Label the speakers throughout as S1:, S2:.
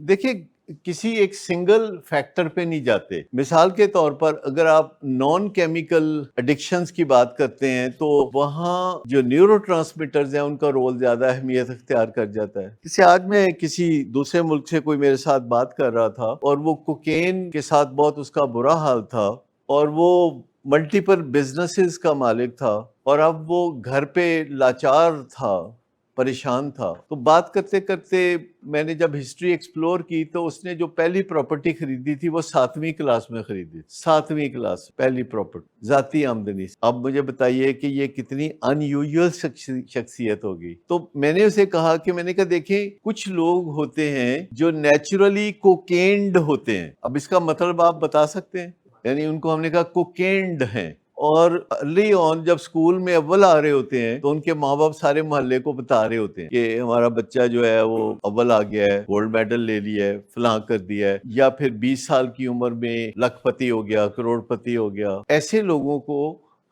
S1: دیکھیے کسی ایک سنگل فیکٹر پہ نہیں جاتے. مثال کے طور پر اگر آپ نان کیمیکل ایڈکشنز کی بات کرتے ہیں تو وہاں جو نیورو ٹرانسمیٹرز ہیں ان کا رول زیادہ اہمیت اختیار کر جاتا ہے. جیسے آج میں کسی دوسرے ملک سے کوئی میرے ساتھ بات کر رہا تھا اور وہ کوکین کے ساتھ بہت اس کا برا حال تھا اور وہ ملٹیپل بزنسز کا مالک تھا اور اب وہ گھر پہ لاچار تھا، پریشان تھا. تو بات کرتے کرتے میں نے جب ہسٹری ایکسپلور کی تو اس نے جو پہلی پراپرٹی خریدی تھی وہ 7ویں کلاس میں خریدی. 7ویں کلاس پہلی پراپرٹی ذاتی آمدنی سے. اب مجھے بتائیے کہ یہ کتنی ان یوزول شخصیت ہوگی. تو میں نے اسے کہا کہ میں نے کہا دیکھیں کچھ لوگ ہوتے ہیں جو نیچرلی کوکینڈ ہوتے ہیں. اب اس کا مطلب آپ بتا سکتے ہیں؟ یعنی ان کو ہم نے کہا کوکینڈ ہیں، اور ارلی آن جب سکول میں اول آ رہے ہوتے ہیں تو ان کے ماں باپ سارے محلے کو بتا رہے ہوتے ہیں کہ ہمارا بچہ جو ہے وہ اول آ گیا ہے، گولڈ میڈل لے لیا ہے، فلاں کر دیا ہے، یا پھر 20 سال کی عمر میں لاکھ پتی ہو گیا، کروڑ پتی ہو گیا. ایسے لوگوں کو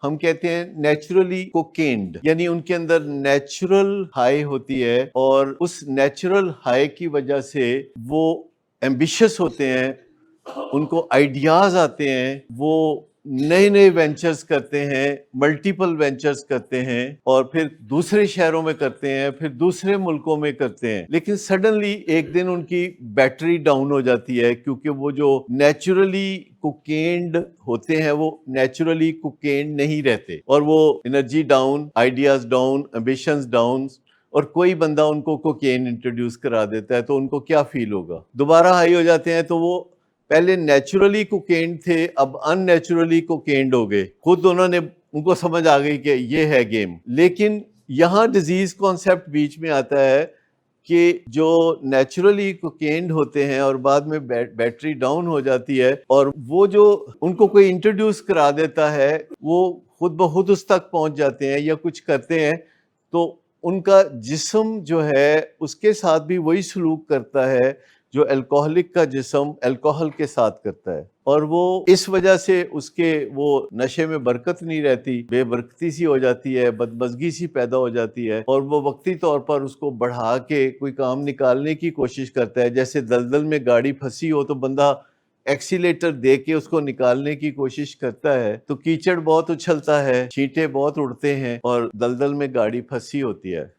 S1: ہم کہتے ہیں نیچرلی کوکینڈ، یعنی ان کے اندر نیچرل ہائی ہوتی ہے اور اس نیچرل ہائی کی وجہ سے وہ ایمبیشس ہوتے ہیں، ان کو آئیڈیاز آتے ہیں، وہ نئے نئے وینچرز کرتے ہیں، ملٹیپل وینچرز کرتے ہیں اور پھر دوسرے شہروں میں کرتے ہیں، پھر دوسرے ملکوں میں کرتے ہیں. لیکن سڈنلی ایک دن ان کی بیٹری ڈاؤن ہو جاتی ہے کیونکہ وہ جو نیچرلی کوکینڈ ہوتے ہیں وہ نیچرلی کوکینڈ نہیں رہتے اور وہ energy down, ideas down, ambitions down, اور کوئی بندہ ان کو کوکین انٹروڈیوس کرا دیتا ہے تو ان کو کیا فیل ہوگا؟ دوبارہ ہائی ہو جاتے ہیں تو وہ پہلے نیچرلی کوکینڈ تھے، اب ان نیچرلی کوکینڈ ہو گئے. خود ان کو سمجھ آ گئی کہ یہ ہے گیم. لیکن یہاں ڈیزیز کانسیپٹ بیچ میں آتا ہے کہ جو نیچرلی کوکینڈ ہوتے ہیں اور بعد میں بیٹری ڈاؤن ہو جاتی ہے اور وہ جو ان کو کوئی انٹروڈیوس کرا دیتا ہے وہ خود بخود اس تک پہنچ جاتے ہیں یا کچھ کرتے ہیں تو ان کا جسم جو ہے اس کے ساتھ بھی وہی سلوک کرتا ہے جو الکوہلک کا جسم الکوہل کے ساتھ کرتا ہے، اور وہ اس وجہ سے اس کے وہ نشے میں برکت نہیں رہتی، بے برکتی سی ہو جاتی ہے، بدمزگی سی پیدا ہو جاتی ہے اور وہ وقتی طور پر اس کو بڑھا کے کوئی کام نکالنے کی کوشش کرتا ہے. جیسے دلدل میں گاڑی پھنسی ہو تو بندہ ایکسیلیٹر دے کے اس کو نکالنے کی کوشش کرتا ہے تو کیچڑ بہت اچھلتا ہے، چھینٹے بہت اڑتے ہیں اور دلدل میں گاڑی پھنسی ہوتی ہے.